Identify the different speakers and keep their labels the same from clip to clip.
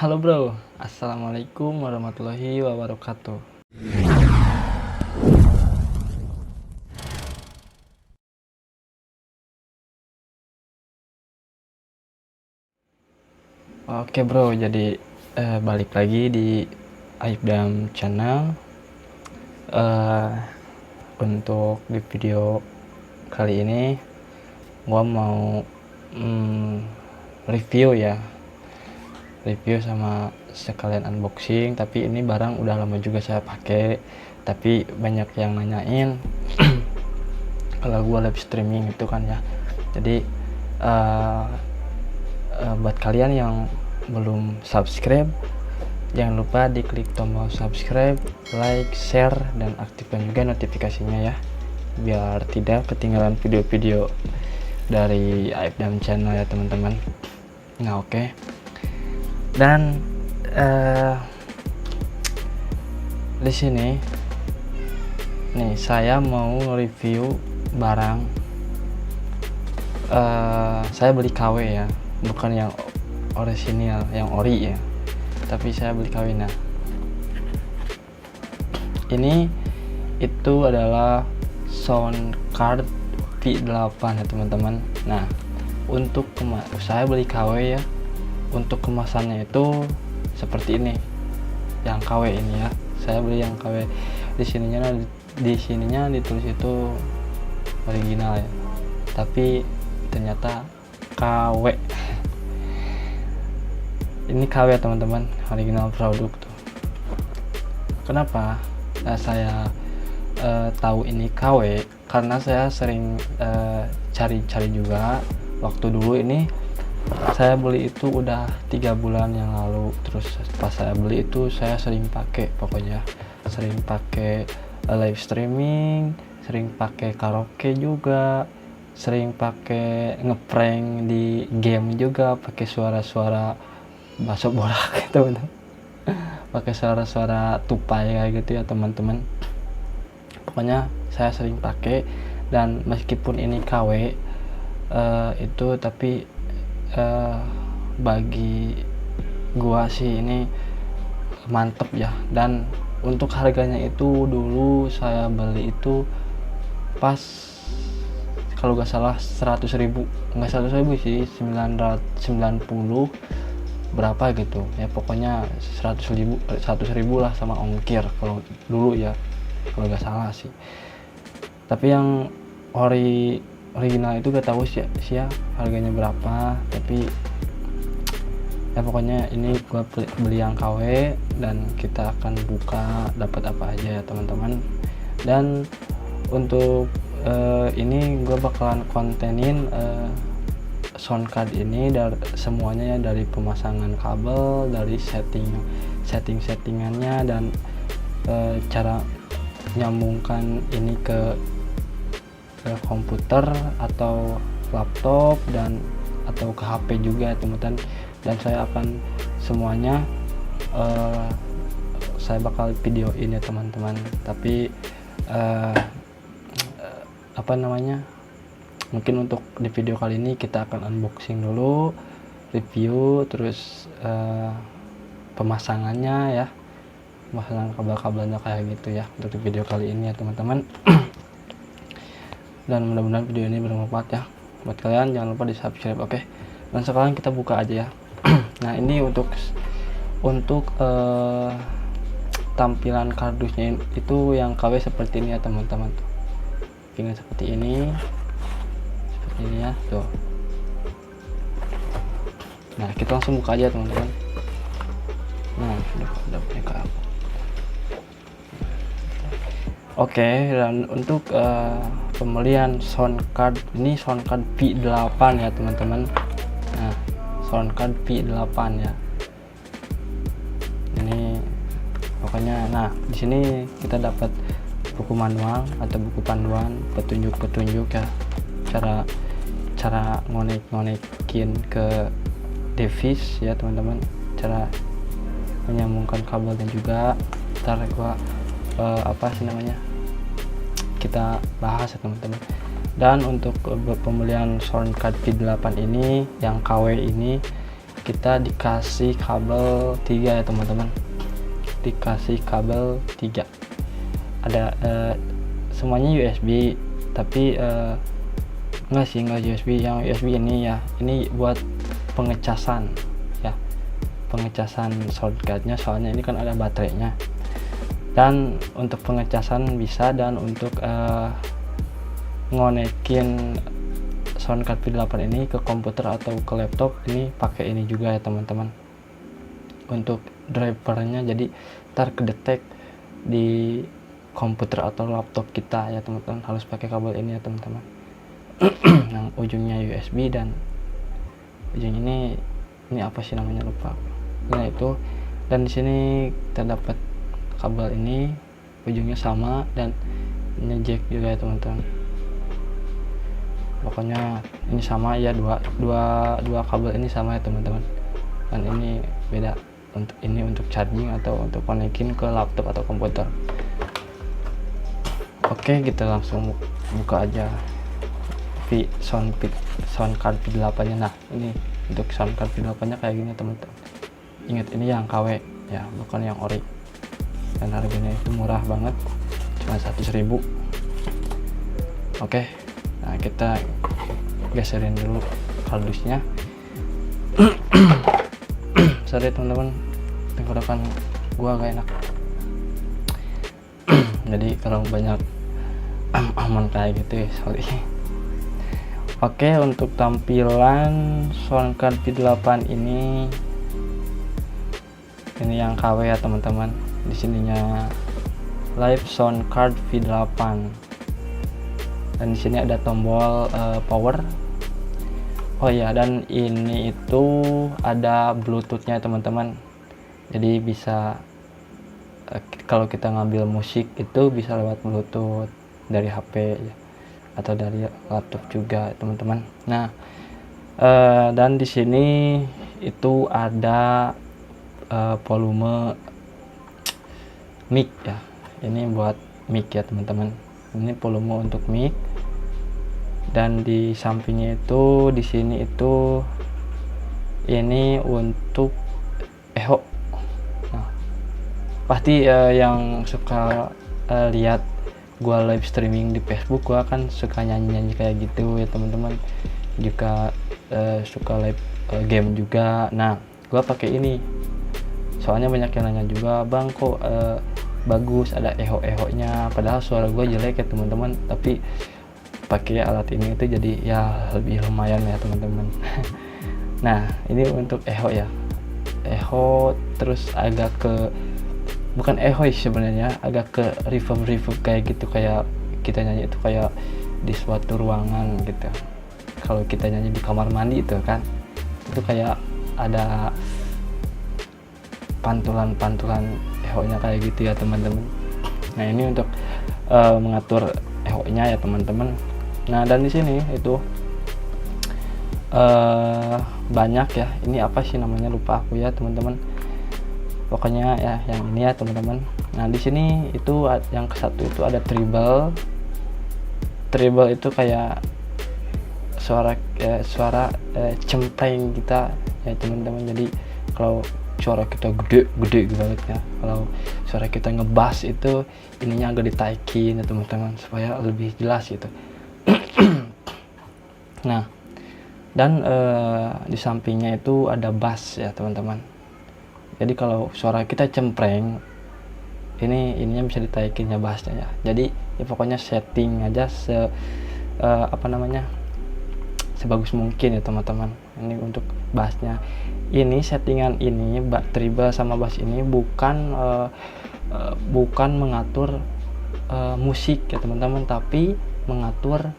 Speaker 1: Halo bro, assalamualaikum warahmatullahi wabarakatuh. Oke bro, jadi balik lagi di Aibdam Channel. Untuk di video kali ini gua mau review sama sekalian unboxing. Tapi ini barang udah lama juga saya pakai, tapi banyak yang nanyain kalau gua live streaming itu kan ya. Jadi buat kalian yang belum subscribe, jangan lupa diklik tombol subscribe, like, share, dan aktifkan juga notifikasinya ya, biar tidak ketinggalan video-video dari Aibdam Channel ya teman-teman. Nah oke. Dan di sini nih saya mau review barang. Saya beli KW ya, bukan yang orisinil, yang ori ya, tapi saya beli KW. Nah ini itu adalah sound card V8 ya teman-teman. Nah untuk saya beli KW ya, untuk kemasannya itu seperti ini, yang KW ini ya. Saya beli yang KW, di sininya ditulis itu original ya, tapi ternyata KW. Ini KW ya teman-teman, original produk tuh. Kenapa saya tahu ini KW? Karena saya sering cari-cari juga. Waktu dulu ini saya beli itu udah 3 bulan yang lalu. Terus pas saya beli itu saya sering pakai, pokoknya sering pakai live streaming, sering pakai karaoke juga, sering pakai ngeprank di game juga, pakai suara-suara bakso borak gitu, pakai suara-suara tupai kayak gitu ya teman-teman. Pokoknya saya sering pakai, dan meskipun ini KW itu, tapi bagi gua sih ini mantep ya. Dan untuk harganya itu dulu saya beli itu pas kalau gak salah 100.000, nggak 100.000 sih, 990 berapa gitu ya, pokoknya 100.000 lah sama ongkir kalau dulu ya, kalau gak salah sih. Tapi yang original itu gak tahu sih ya harganya berapa, tapi ya pokoknya ini gua beli yang KW, dan kita akan buka dapat apa aja ya teman-teman. Dan untuk ini gue bakalan kontenin sound card ini dari semuanya ya, dari pemasangan kabel, dari settingannya, dan cara nyambungkan ini ke komputer atau laptop, dan atau ke HP juga teman-teman. Dan saya akan semuanya saya bakal videoin ya teman-teman. Tapi mungkin untuk di video kali ini kita akan unboxing dulu, review, terus pemasangannya ya, pemasangan kabel-kabelnya kayak gitu ya, untuk di video kali ini ya teman-teman. Dan mudah-mudahan video ini bermanfaat ya buat kalian. Jangan lupa di subscribe, oke? Dan sekarang kita buka aja ya. Nah ini untuk tampilan kardusnya itu yang KW seperti ini ya teman-teman. Pinggir seperti ini ya tuh. Nah kita langsung buka aja teman-teman. Nah udah punya kabel. Oke, dan untuk pembelian sound card ini, sound card V8 ya teman-teman. Nah sound card V8 ya ini pokoknya. Nah di sini kita dapat buku manual atau buku panduan, petunjuk ya, cara ngonekin ke device ya teman-teman, cara menyambungkan kabel, dan juga ntar gua kita bahas ya teman-teman. Dan untuk pembelian sound card V8 ini yang KW ini kita dikasih kabel 3 ya teman-teman, dikasih kabel 3. Ada semuanya USB, tapi enggak USB. Yang USB ini ya, ini buat pengecasan ya, pengecasan soundcardnya, soalnya ini kan ada baterainya. Dan untuk pengecasan bisa, dan untuk ngonekin soundcard V8 ini ke komputer atau ke laptop ini pakai ini juga ya teman-teman, untuk drivernya. Jadi ntar kedetek di komputer atau laptop kita ya teman-teman, harus pakai kabel ini ya teman-teman. Yang ujungnya USB dan ujung ini apa sih namanya, lupa. Nah itu, dan di sini kita dapat kabel ini ujungnya sama, dan ini jack juga ya teman-teman. Pokoknya ini sama ya, dua kabel ini sama ya teman-teman, dan ini beda. Untuk ini untuk charging atau untuk konekin ke laptop atau komputer. Oke, kita langsung buka aja soundcard V8 nya. Nah ini untuk soundcard V8 nya kayak gini teman-teman. Ingat ini yang KW ya, bukan yang ori, dan harganya itu murah banget, cuma 100.000. Oke, nah kita geserin dulu kardusnya. Sorry teman-teman, tenggorokan gua gak enak. Jadi kalau banyak aman kayak gitu ya, sorry. Oke, untuk tampilan soundcard V8 ini yang KW ya teman-teman. Di sininya live soundcard V8. Dan di sini ada tombol power. Oh iya, dan ini itu ada Bluetooth-nya teman-teman. Jadi bisa kalau kita ngambil musik itu bisa lewat Bluetooth dari HP ya, atau dari laptop juga teman-teman. Nah, dan di sini itu ada volume mic ya. Ini buat mic ya teman-teman. Ini volume untuk mic. Dan di sampingnya itu, di sini itu ini untuk echo. Nah, pasti yang suka lihat gua live streaming di Facebook, gua kan suka nyanyi kayak gitu ya teman-teman. Juga suka live game juga. Nah, gua pakai ini. Soalnya banyak yang nanya juga, "Bang, kok bagus ada echo-nya?" Padahal suara gua jelek ya teman-teman, tapi pakai alat ini itu jadi ya lebih lumayan ya teman-teman. Nah ini untuk echo ya, echo terus agak ke, bukan echo sebenarnya, agak ke reverb kayak gitu, kayak kita nyanyi itu kayak di suatu ruangan gitu. Kalau kita nyanyi di kamar mandi itu kan, itu kayak ada pantulan echo-nya kayak gitu ya teman-teman. Nah ini untuk mengatur echo-nya ya teman-teman. Nah dan di sini itu banyak ya, ini apa sih namanya, lupa aku ya teman-teman. Pokoknya ya yang ini ya teman-teman. Nah di sini itu yang ke satu itu ada treble itu kayak suara cempreng kita ya teman-teman. Jadi kalau suara kita gede banget ya, kalau suara kita ngebass itu ininya agak ditaikin ya teman-teman, supaya lebih jelas gitu. Nah dan di sampingnya itu ada bass ya teman-teman. Jadi kalau suara kita cempreng, ininya bisa ditaikin ya bassnya ya. Jadi ya pokoknya setting aja sebagus mungkin ya teman-teman. Ini untuk bassnya. Ini settingan ini treble sama bass ini bukan mengatur musik ya teman-teman, tapi mengatur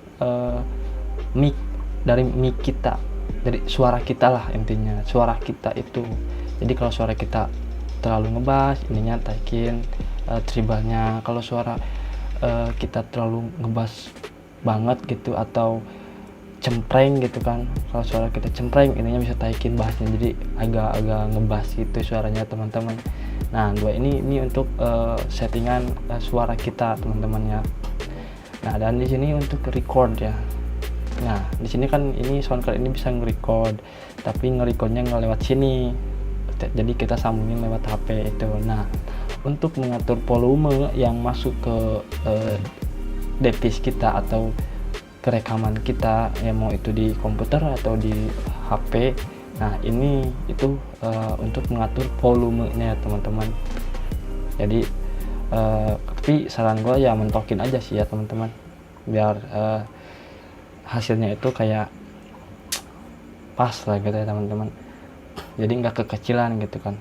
Speaker 1: mic, dari mic kita, dari suara kita lah intinya, suara kita itu. Jadi kalau suara kita terlalu ngebass, ininya taikin treble-nya. Kalau suara kita terlalu ngebass banget gitu atau cempreng gitu kan, kalau suara kita cempreng ininya bisa taikin bassnya, jadi agak ngebass gitu suaranya teman-teman. Nah dua ini untuk settingan suara kita teman-teman ya. Nah dan di sini untuk record ya, Nah di sini kan ini soundcard ini bisa nge-record, tapi nge-recordnya nggak lewat sini, jadi kita sambungin lewat HP itu. Nah untuk mengatur volume yang masuk ke device kita atau ke rekaman kita, ya mau itu di komputer atau di HP. Nah ini itu untuk mengatur volumenya ya teman-teman. Jadi tapi saran gue ya mentokin aja sih ya teman-teman, biar hasilnya itu kayak pas lah gitu ya teman-teman. Jadi nggak kekecilan gitu kan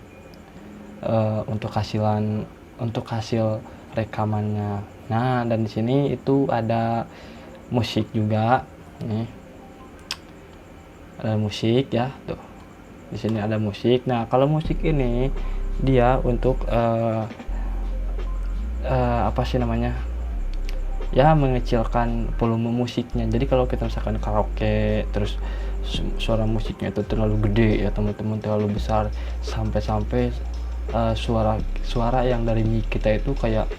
Speaker 1: untuk hasil rekamannya. Nah dan di sini itu ada musik juga nih, ada musik ya tuh, di sini ada musik. Nah kalau musik ini dia untuk apa sih namanya ya, mengecilkan volume musiknya. Jadi kalau kita misalkan karaoke terus suara musiknya itu terlalu gede ya teman-teman, terlalu besar sampai suara yang dari mic kita itu kayak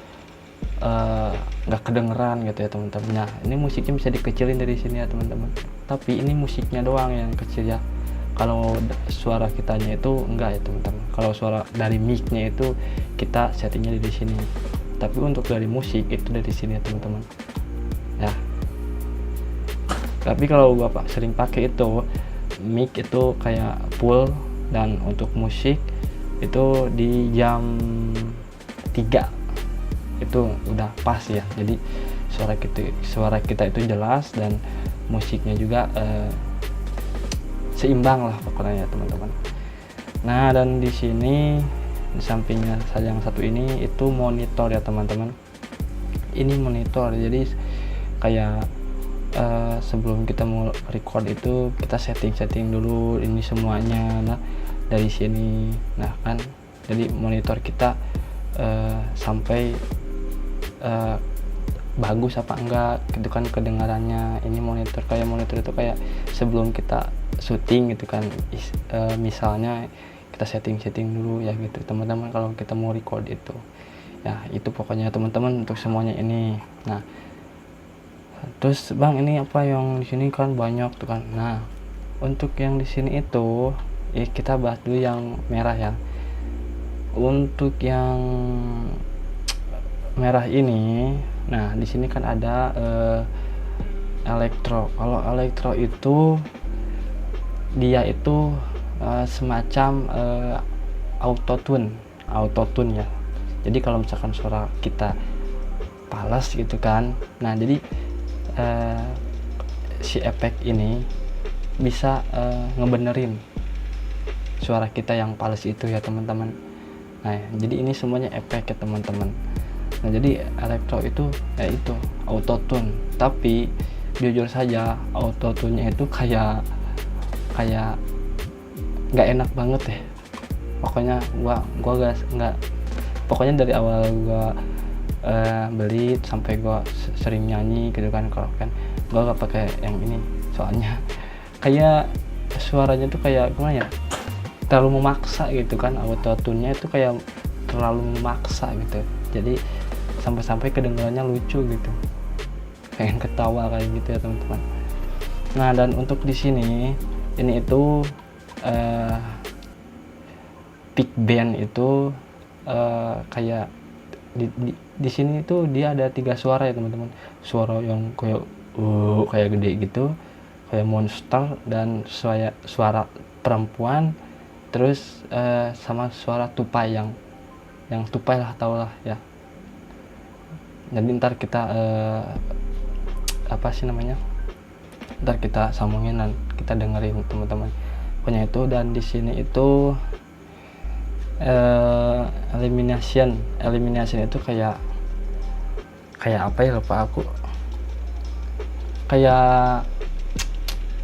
Speaker 1: nggak kedengeran gitu ya teman-teman. Nah ini musiknya bisa dikecilin dari sini ya teman-teman, tapi ini musiknya doang yang kecil ya. Kalau suara kitanya itu enggak ya teman-teman. Kalau suara dari mic-nya itu kita settingnya di sini, tapi untuk dari musik itu dari sini ya teman-teman ya. Tapi kalau bapak sering pakai itu mic itu kayak full, dan untuk musik itu di jam 3 itu udah pas ya. Jadi suara kita itu jelas dan musiknya juga seimbang lah pokoknya ya teman-teman. Nah dan di sini di sampingnya saya yang satu ini itu monitor ya teman-teman. Ini monitor, jadi kayak sebelum kita mau record itu kita setting dulu ini semuanya. Nah dari sini, nah kan jadi monitor kita sampai bagus apa enggak gitu kan kedengarannya. Ini monitor itu kayak sebelum kita syuting gitu kan, misalnya kita setting dulu ya gitu teman-teman kalau kita mau record itu ya. Itu pokoknya teman-teman untuk semuanya ini. Nah terus bang ini apa yang di sini kan banyak tuh kan. Nah untuk yang di sini itu kita bahas dulu yang merah ya. Untuk yang merah ini, nah di sini kan ada elektro. Kalau elektro itu dia itu semacam autotune ya. Jadi kalau misalkan suara kita palas gitu kan, nah jadi si efek ini bisa ngebenerin suara kita yang palas itu ya teman-teman. Nah jadi ini semuanya efek ya teman-teman. Nah jadi elektro itu ya itu autotune, tapi jujur saja autotune-nya itu kayak nggak enak banget ya. Pokoknya gua nggak pokoknya dari awal gua beli sampai gua sering nyanyi gitu kan karaoke, gua gak pakai yang ini soalnya kayak suaranya tuh kayak gimana ya, terlalu memaksa gitu kan. Autotune-nya itu kayak terlalu memaksa gitu, jadi sampai kedengarannya lucu gitu, pengen ketawa kayak gitu ya teman-teman. Nah dan untuk di sini ini itu big band itu kayak di sini itu dia ada 3 suara ya teman-teman. Suara yang kayak gede gitu, kayak monster, dan suara perempuan, terus sama suara tupai yang tupai lah, tau lah ya. Jadi ntar kita apa sih namanya, ntar kita sambungin dan kita dengerin teman-teman pokoknya itu. Dan di sini itu elimination itu kayak apa ya, lupa aku, kayak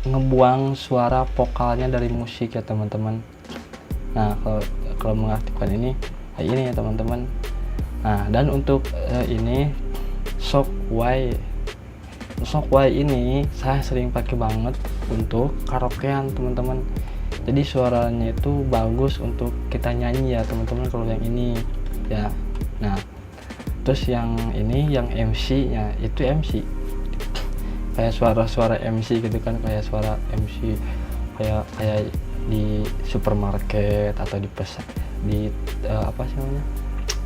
Speaker 1: ngebuang suara vokalnya dari musik ya teman-teman. Nah kalau mengaktifkan ini ya teman-teman. Nah dan untuk ini Shockwave ini saya sering pakai banget untuk karaokean teman-teman. Jadi suaranya itu bagus untuk kita nyanyi ya teman-teman kalau yang ini ya. Nah terus yang ini yang MC nya itu MC kayak suara-suara MC gitu kan, kayak suara MC kayak di supermarket atau di apa sih namanya,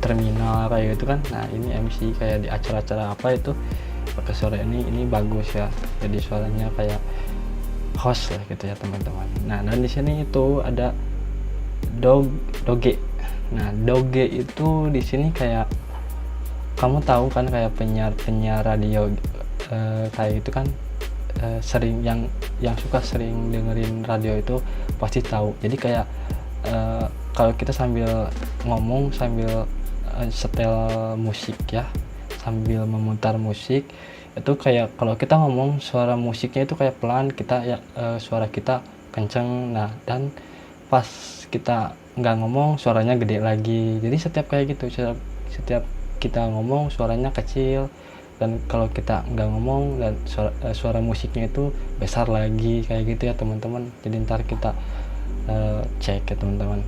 Speaker 1: terminal kayak gitu kan. Nah ini MC kayak di acara-acara apa itu pakai suara ini bagus ya, jadi suaranya kayak host lah gitu ya teman-teman. Nah dan di sini itu ada doge. Nah doge itu di sini kayak kamu tahu kan, kayak penyiar radio kayak gitu kan, sering yang suka sering dengerin radio itu pasti tahu. Jadi kayak kalau kita sambil ngomong sambil setel musik ya, sambil memutar musik itu kayak kalau kita ngomong suara musiknya itu kayak pelan, kita ya suara kita kenceng. Nah dan pas kita nggak ngomong suaranya gede lagi. Jadi setiap kayak gitu, setiap kita ngomong suaranya kecil, dan kalau kita nggak ngomong dan suara musiknya itu besar lagi kayak gitu ya teman-teman. Jadi ntar kita cek ya teman-teman.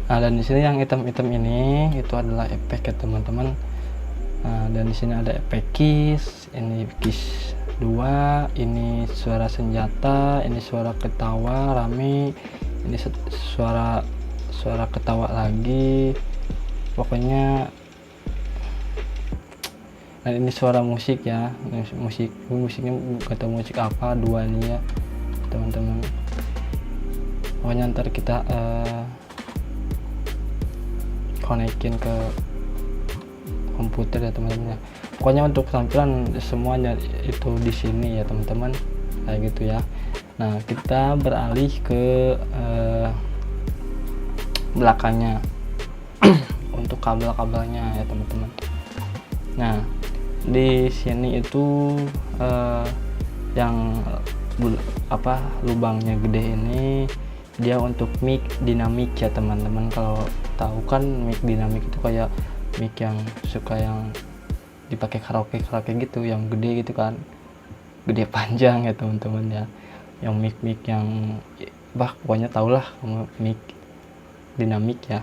Speaker 1: Nah dan di sini yang hitam-hitam ini itu adalah efek ya teman-teman. Nah dan di sini ada efek kiss, ini kiss 2, ini suara senjata, ini suara ketawa rame, ini suara ketawa lagi, pokoknya. Nah ini suara musik ya, musiknya gak tahu musik apa, 2 ini ya teman-teman. Pokoknya ntar kita konekin ke komputer ya teman-teman. Pokoknya untuk tampilan semuanya itu di sini ya teman-teman, kayak gitu ya. Nah kita beralih ke belakangnya untuk kabel-kabelnya ya teman-teman. Nah di sini itu yang lubangnya gede ini dia untuk mic dinamik ya teman-teman. Kalau tahu kan mic dinamik itu kayak mic yang suka yang dipakai karaoke gitu, yang gede gitu kan, gede panjang ya teman-teman ya, yang mic yang pokoknya tahulah mic dinamik ya.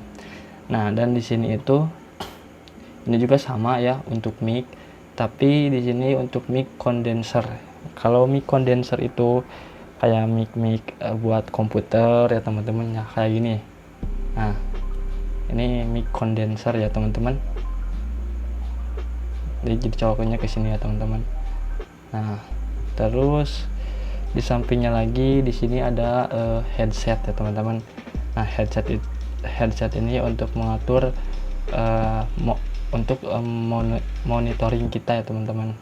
Speaker 1: Nah dan di sini itu ini juga sama ya untuk mic, tapi di sini untuk mic condenser. Kalau mic condenser itu kayak mic buat komputer ya teman-teman ya, kayak gini. Nah ini mic condenser ya teman-teman, jadi colokannya ke sini ya teman-teman. Nah terus di sampingnya lagi di sini ada headset ya teman-teman. Nah headset ini untuk mengatur untuk monitoring kita ya teman-teman.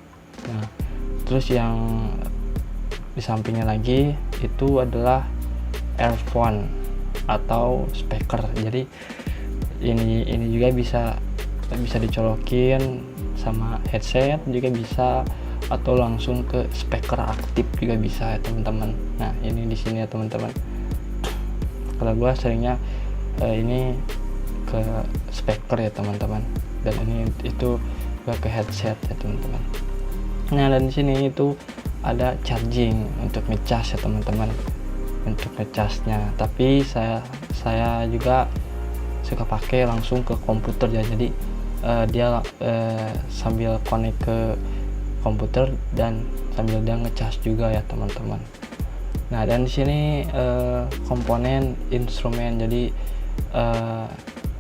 Speaker 1: Nah terus yang di sampingnya lagi itu adalah earphone atau speaker. Jadi ini juga bisa dicolokin sama headset juga bisa, atau langsung ke speaker aktif juga bisa ya teman-teman. Nah ini di sini ya teman-teman. Kalau gua seringnya ini ke speaker ya teman-teman, dan ini itu gua ke headset ya teman-teman. Nah dan di sini itu ada charging untuk ngecas ya teman-teman, untuk ngecasnya. Tapi saya juga suka pakai langsung ke komputer ya, jadi dia sambil connect ke komputer dan sambil dia ngecas juga ya teman-teman. Nah dan di sini komponen instrumen, jadi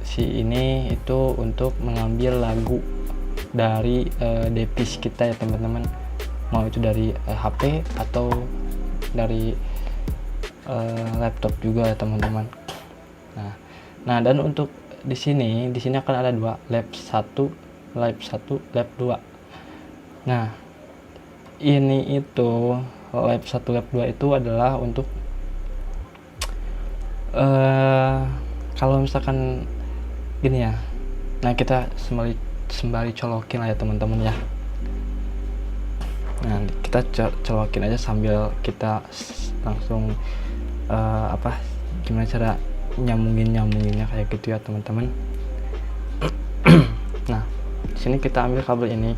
Speaker 1: si ini itu untuk mengambil lagu dari device kita ya teman-teman, mau itu dari HP atau dari laptop juga ya teman-teman. Nah dan untuk di sini akan ada 2 lab 1 lab 2. Nah ini itu lab 1 lab 2 itu adalah untuk kalau misalkan gini ya. Nah kita sembari colokin lah ya teman-teman ya. Nah kita colokin aja sambil kita langsung gimana cara nyambunginnya kayak gitu ya teman-teman. Nah di sini kita ambil kabel ini.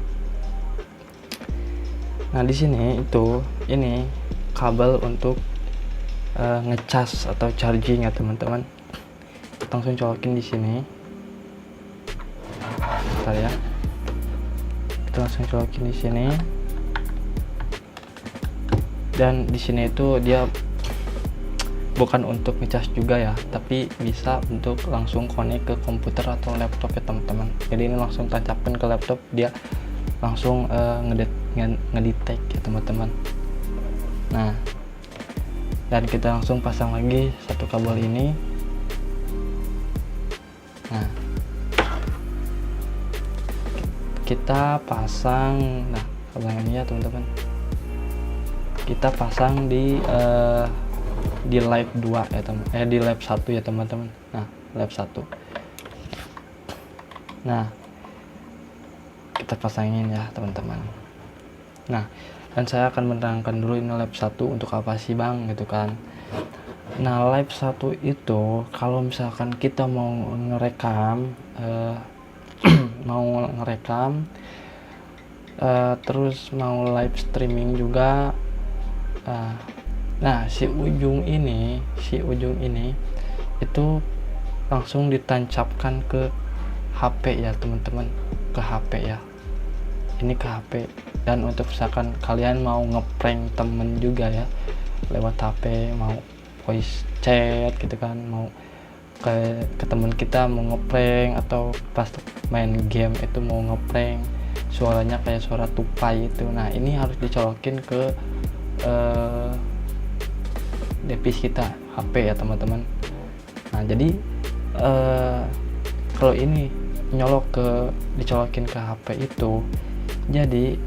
Speaker 1: Nah di sini itu ini kabel untuk ngecas atau charging ya teman-teman. Kita langsung colokin di sini. Bentar ya. Kita langsung colokin di sini. Dan di sini itu dia bukan untuk ngecas juga ya, tapi bisa untuk langsung connect ke komputer atau laptop ya teman-teman. Jadi ini langsung tancapkan ke laptop, dia langsung ngedetect ya teman-teman. Nah, dan kita langsung pasang lagi satu kabel ini. Nah, kita pasang, nah kabel ini ya teman-teman, kita pasang di lab 2 ya teman, di lab 1 ya teman-teman. Nah, lab 1. Nah, kita pasangin ya teman-teman. Nah, dan saya akan menerangkan dulu ini lab 1 untuk apa sih bang gitu kan. Nah, lab 1 itu kalau misalkan kita mau ngerekam terus mau live streaming juga. Nah, si ujung ini itu langsung ditancapkan ke HP ya teman-teman, ke HP ya. Ini ke HP. Dan untuk misalkan kalian mau ngeprank temen juga ya lewat HP, mau voice chat gitu kan, mau ke teman kita mau ngeprank, atau pas main game itu mau ngeprank suaranya kayak suara tupai itu. Nah, ini harus dicolokin ke device kita, HP ya teman-teman. Nah, jadi kalau ini dicolokin ke HP itu, jadi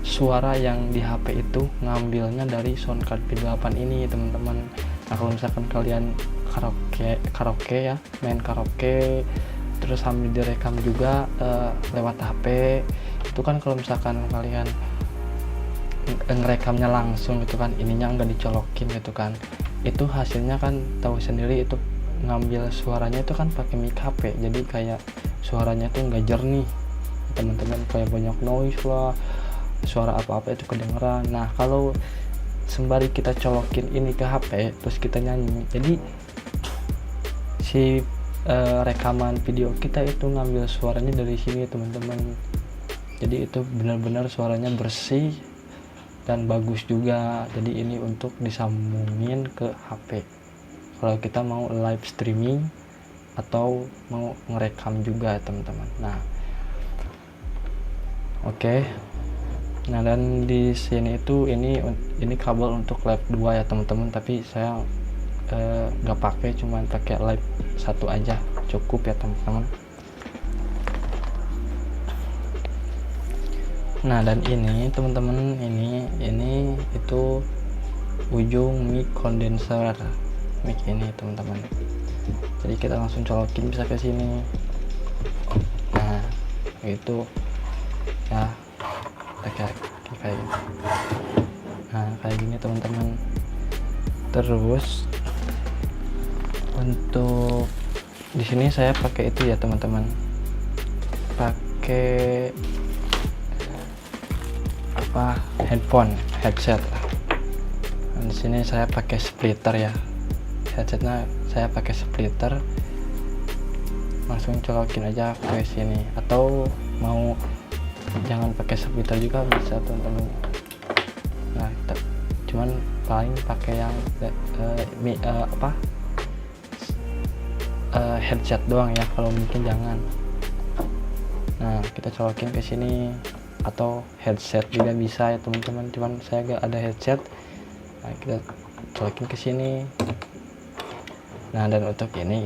Speaker 1: suara yang di HP itu ngambilnya dari soundcard V8 ini teman-teman. Nah, kalau misalkan kalian karaoke ya, main karaoke terus sambil direkam juga lewat HP itu kan, kalau misalkan kalian ngerekamnya langsung gitu kan, ininya nggak dicolokin gitu kan, itu hasilnya kan tahu sendiri, itu ngambil suaranya itu kan pakai mic HP, jadi kayak suaranya tuh nggak jernih teman-teman, kayak banyak noise lah, suara apa-apa itu kedengeran. Nah, kalau sembari kita colokin ini ke HP terus kita nyanyi, jadi si rekaman video kita itu ngambil suaranya dari sini teman-teman. Jadi itu benar-benar suaranya bersih dan bagus juga. Jadi ini untuk disambungin ke HP kalau kita mau live streaming atau mau ngerekam juga teman-teman. Nah, oke. Nah, dan di sini itu ini kabel untuk lab 2 ya teman-teman, tapi saya nggak pakai, cuma pakai lab 1 aja cukup ya teman-teman. Nah, dan ini teman-teman, ini itu ujung mic condenser mic ini teman-teman. Jadi kita langsung colokin bisa ke sini. Nah, itu ya kayak gini. Nah, kayak gini teman-teman. Terus untuk di sini saya pakai itu ya teman-teman, pakai headset. Dan di sini saya pakai splitter ya, headsetnya saya pakai splitter, langsung colokin aja ke sini, atau mau jangan pakai splitter juga bisa teman-teman. Nah, cuman paling pakai yang headset doang ya, kalau mungkin jangan. Nah, kita colokin ke sini, atau headset juga bisa ya teman-teman, cuman saya gak ada headset. Nah, kita colokin ke sini. Nah, dan untuk ini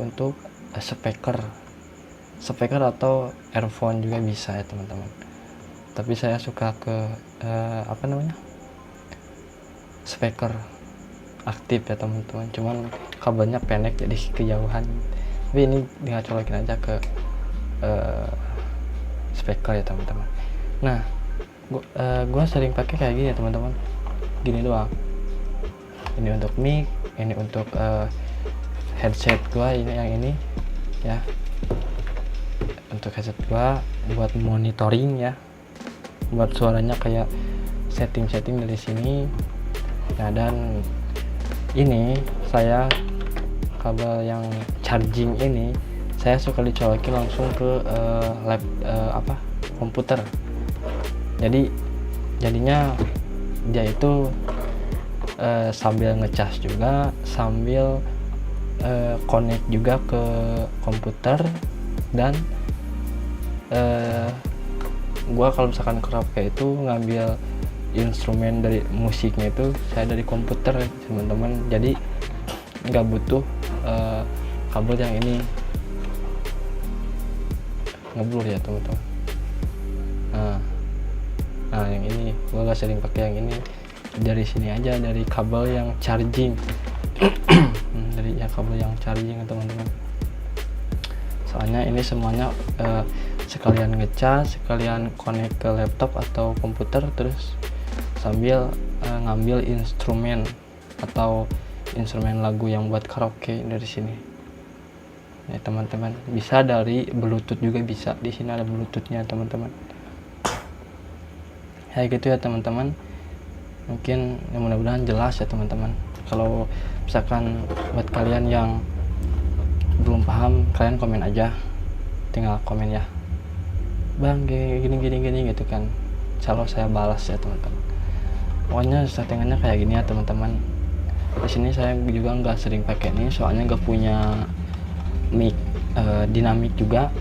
Speaker 1: untuk speaker atau earphone juga bisa ya teman-teman, tapi saya suka ke speaker aktif ya teman-teman, cuman kabelnya pendek jadi kejauhan. Tapi ini tinggal colokin aja ke speaker ya teman-teman. Nah, gua sering pakai kayak gini ya teman-teman, gini doang. Ini untuk mic, ini untuk headset gua, ini yang ini ya, untuk headset gua buat monitoring ya, buat suaranya kayak setting dari sini. Nah, dan ini saya kabel yang charging ini saya suka dicolokin langsung ke komputer. Jadi jadinya dia itu sambil ngecas juga, sambil connect juga ke komputer. Dan gua kalau misalkan karaoke itu ngambil instrumen dari musiknya itu saya dari komputer teman-teman, jadi nggak butuh kabel yang ini ngeblur ya teman-teman. Nah yang ini gua gak sering pakai yang ini, dari sini aja, dari kabel yang charging. Dari ya kabel yang charging ya teman-teman, soalnya ini semuanya sekalian ngecas, sekalian connect ke laptop atau komputer, terus sambil ngambil instrumen atau instrumen lagu yang buat karaoke dari sini ya teman-teman. Bisa dari Bluetooth juga bisa, di sini ada Bluetoothnya teman-teman. Kayak gitu ya teman-teman, mungkin mudah-mudahan jelas ya teman-teman. Kalau misalkan buat kalian yang belum paham, kalian komen aja, tinggal komen ya bang gini gitu kan, insya saya balas ya teman-teman. Pokoknya settingannya kayak gini ya teman-teman. Di sini saya juga nggak sering pakai ini, soalnya nggak punya mic dinamik juga.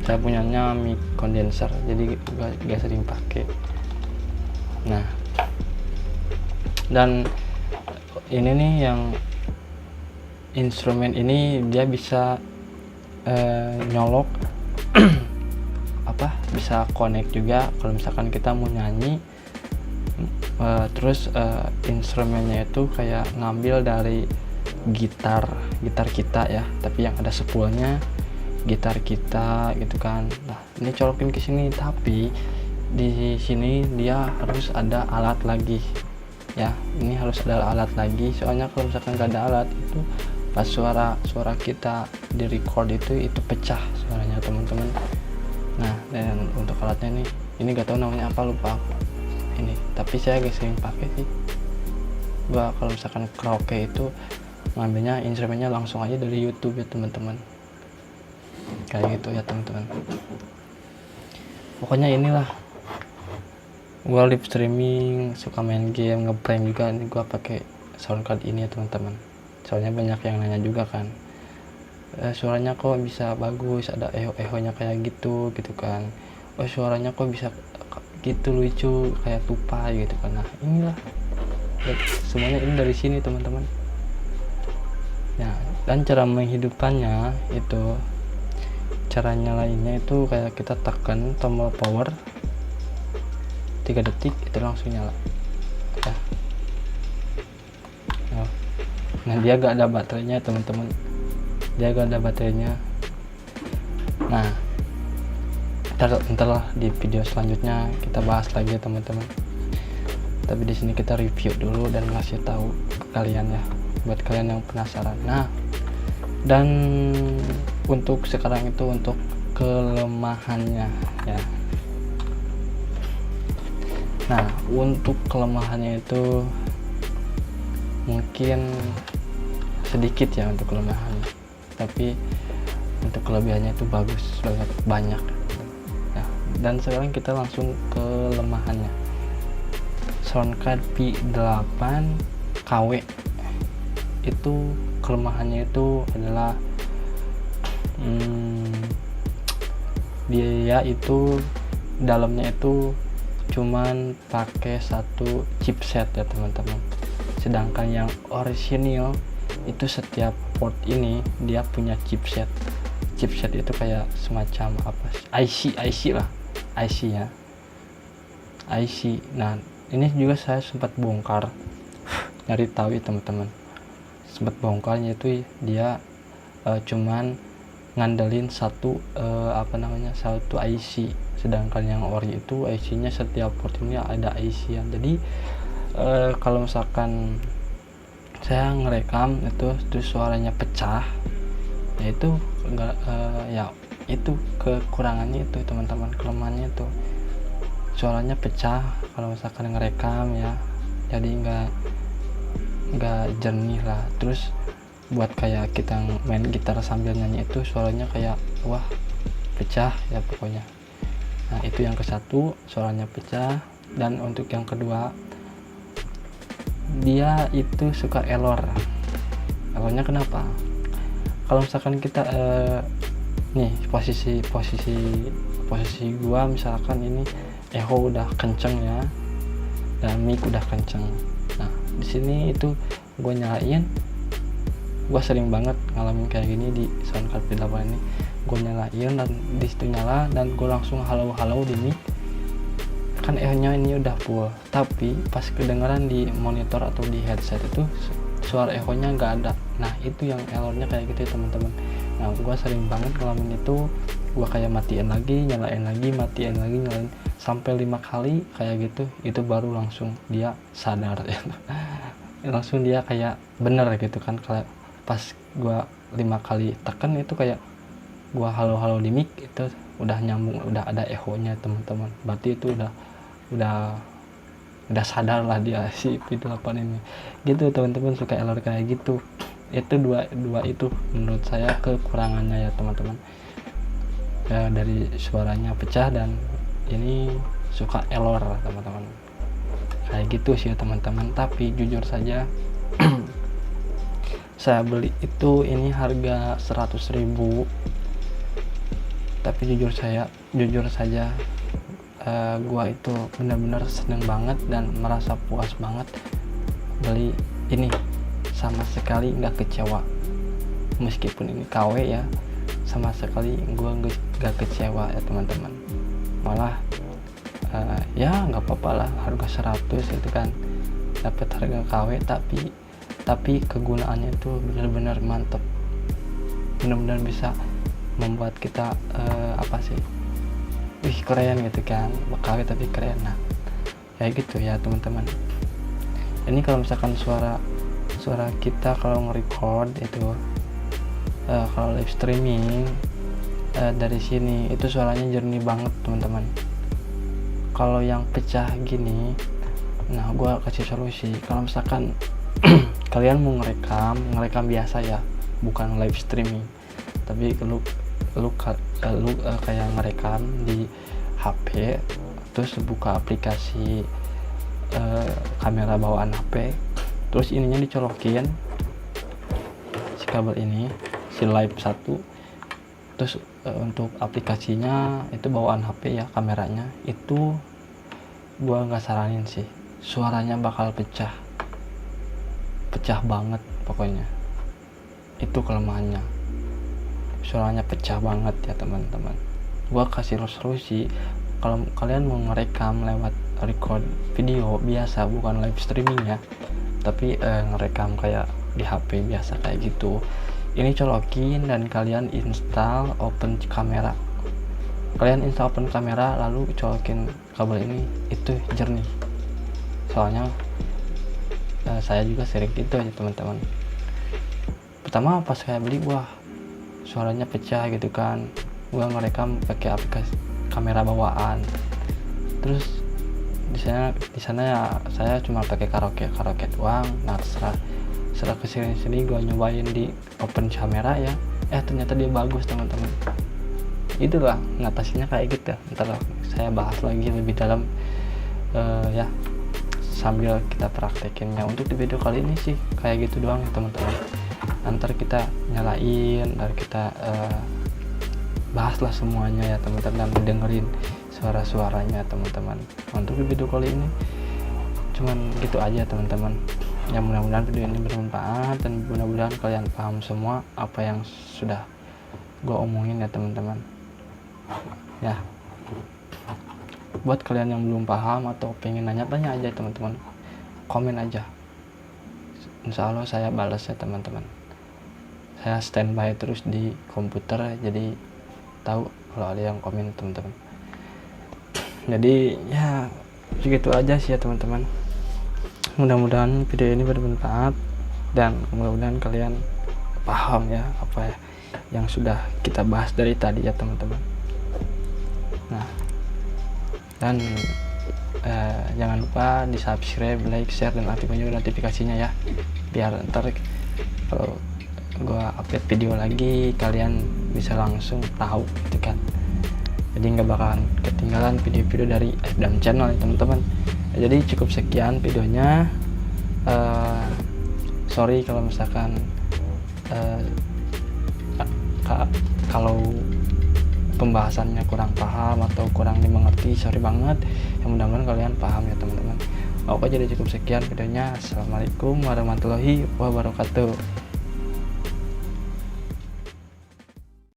Speaker 1: Saya punyanya mic condenser, jadi nggak sering pakai. Nah, dan ini nih yang instrumen ini dia bisa nyolok bisa connect juga kalau misalkan kita mau nyanyi. Terus instrumennya itu kayak ngambil dari gitar kita ya, tapi yang ada spoolnya gitar kita gitu kan. Nah ini colokin ke sini, tapi di sini dia harus ada alat lagi ya, ini harus ada alat lagi, soalnya kalau misalkan gak ada alat itu pas suara kita di record itu pecah suaranya teman-teman. Nah dan untuk alatnya ini gak tahu namanya apa, lupa aku ini, tapi saya gak sering pakai sih. Gua kalau misalkan karaoke itu ngambilnya instrumennya langsung aja dari YouTube ya teman-teman, kayak gitu ya teman-teman. Pokoknya inilah gua live streaming, suka main game, ngeprank juga, ini gua pakai soundcard ini ya teman-teman. Soalnya banyak yang nanya juga kan, suaranya kok bisa bagus, ada eho-ehonya kayak gitu kan. Oh suaranya kok bisa gitu lucu kayak tupai gitu kan. Nah inilah semuanya ini dari sini teman-teman ya. Dan cara menghidupkannya itu, cara nyalainnya itu kayak kita tekan tombol power 3 detik itu langsung nyala ya. Nah dia gak ada baterainya teman-teman, dia gak ada baterainya. Nah ntar lah di video selanjutnya kita bahas lagi ya teman-teman, tapi di sini kita review dulu dan ngasih tahu ke kalian ya, buat kalian yang penasaran. Nah dan untuk sekarang itu untuk kelemahannya ya. Nah untuk kelemahannya itu mungkin sedikit ya untuk kelemahannya, tapi untuk kelebihannya itu bagus banyak ya. Dan sekarang kita langsung ke kelemahannya. Soundcard P8 KW itu kelemahannya itu adalah dia itu dalamnya itu cuman pakai satu chipset ya teman-teman, sedangkan yang orisinil itu setiap port ini dia punya chipset itu kayak semacam apa IC lah, IC ya, IC. Nah ini juga saya sempat bongkar nyari tahu ya teman-teman, sempat bongkarnya itu dia cuman ngandelin satu satu IC, sedangkan yang ori itu IC-nya setiap port ini ada IC ya. Jadi kalau misalkan saya ngerekam itu terus suaranya pecah ya, itu enggak ya itu kekurangannya itu teman-teman, kelemahannya itu suaranya pecah kalau misalkan ngerekam ya, jadi enggak jernih lah. Terus buat kayak kita main gitar sambil nyanyi itu suaranya kayak wah pecah ya pokoknya. Nah itu yang ke satu, suaranya pecah. Dan untuk yang kedua, dia itu suka errornya kenapa? Kalau misalkan kita nih posisi gua misalkan ini echo udah kenceng ya, dan mic udah kenceng. Nah di sini itu gua nyalain, gua sering banget ngalamin kayak gini di Soundcard V8 ini. Gua nyalain dan di situ nyala, dan gua langsung halo di mic, kan echo-nya ini udah full, tapi pas kedengaran di monitor atau di headset itu suara echo-nya nggak ada. Nah itu yang errornya kayak gitu ya teman-teman. Nah gua sering banget ngalamin itu, gua kayak matiin lagi, nyalain lagi, matiin lagi, nyalain sampai 5 kali kayak gitu. Itu baru langsung dia sadar ya. Langsung dia kayak bener gitu kan. Kayak pas gua 5 kali tekan itu kayak gua halo di mic, itu udah nyambung, udah ada echo-nya teman-teman. Berarti itu udah sadar lah dia si V8 ini gitu teman-teman, suka error kayak gitu. Itu dua itu menurut saya kekurangannya ya teman-teman, ya, dari suaranya pecah dan ini suka error teman-teman, kayak gitu sih ya teman-teman. Tapi jujur saja saya beli itu ini harga 100.000, tapi jujur saja gua itu benar-benar seneng banget dan merasa puas banget beli ini, sama sekali nggak kecewa. Meskipun ini KW ya, sama sekali gua nggak kecewa ya teman-teman. Malah ya nggak apa-apa lah, harga 100 itu kan dapat harga KW, tapi kegunaannya itu benar-benar mantap, benar-benar bisa membuat kita wih keren gitu kan, KW tapi keren. Nah kayak gitu ya teman-teman. Ini kalau misalkan suara kita kalau nge-record itu kalau live streaming dari sini itu suaranya jernih banget teman-teman. Kalau yang pecah gini, nah gua kasih solusi. Kalau misalkan kalian mau ngerekam biasa ya, bukan live streaming, tapi lu kayak ngerekam di HP, terus buka aplikasi kamera bawaan HP, terus ininya dicolokin si kabel ini, si live 1, terus untuk aplikasinya itu bawaan HP ya, kameranya itu gua nggak saranin sih, suaranya bakal pecah banget pokoknya. Itu kelemahannya, suaranya pecah banget ya teman-teman. Gua kasih solusi, kalau kalian mau ngerekam lewat record video biasa, bukan live streaming ya, tapi ngerekam kayak di HP biasa kayak gitu, ini colokin dan kalian install open kamera. Lalu colokin kabel ini, itu jernih. Soalnya saya juga sering gitu aja teman-teman. Pertama pas saya beli, wah suaranya pecah gitu kan, gua ngerekam pakai aplikasi kamera bawaan, terus di sana ya saya cuma pakai karaoke doang. Nah setelah kesini gua nyobain di open kamera ya, ternyata dia bagus teman-teman. Itulah ngatasinya kayak gitu. Ntar saya bahas lagi lebih dalam ya sambil kita praktekinnya. Untuk di video kali ini sih kayak gitu doang ya teman-teman. Ntar kita nyalain dan kita bahaslah semuanya ya teman-teman, dan dengerin suara-suaranya teman-teman. Untuk video kali ini cuman gitu aja teman-teman. Ya mudah-mudahan video ini bermanfaat dan mudah-mudahan kalian paham semua apa yang sudah gue omongin ya teman-teman. Ya buat kalian yang belum paham atau pengen nanya-tanya aja teman-teman, komen aja, insya Allah saya balas ya teman-teman. Saya standby terus di komputer, jadi tahu kalau ada yang komen teman-teman. Jadi ya segitu aja sih ya teman-teman. Mudah-mudahan video ini bermanfaat dan mudah-mudahan kalian paham ya apa yang sudah kita bahas dari tadi ya teman-teman. Nah dan jangan lupa di subscribe, like, share, dan aktifkan juga notifikasinya ya, biar ntar kalau gua update video lagi kalian bisa langsung tahu gitu kan. jadi nggak bakalan ketinggalan video-video dari Aibdam Channel ya teman-teman. Jadi cukup sekian videonya. Sorry kalau misalkan kalau pembahasannya kurang paham atau kurang dimengerti, sorry banget. Yang mudah-mudahan kalian paham ya teman-teman. Oke, jadi cukup sekian videonya. Assalamualaikum warahmatullahi wabarakatuh.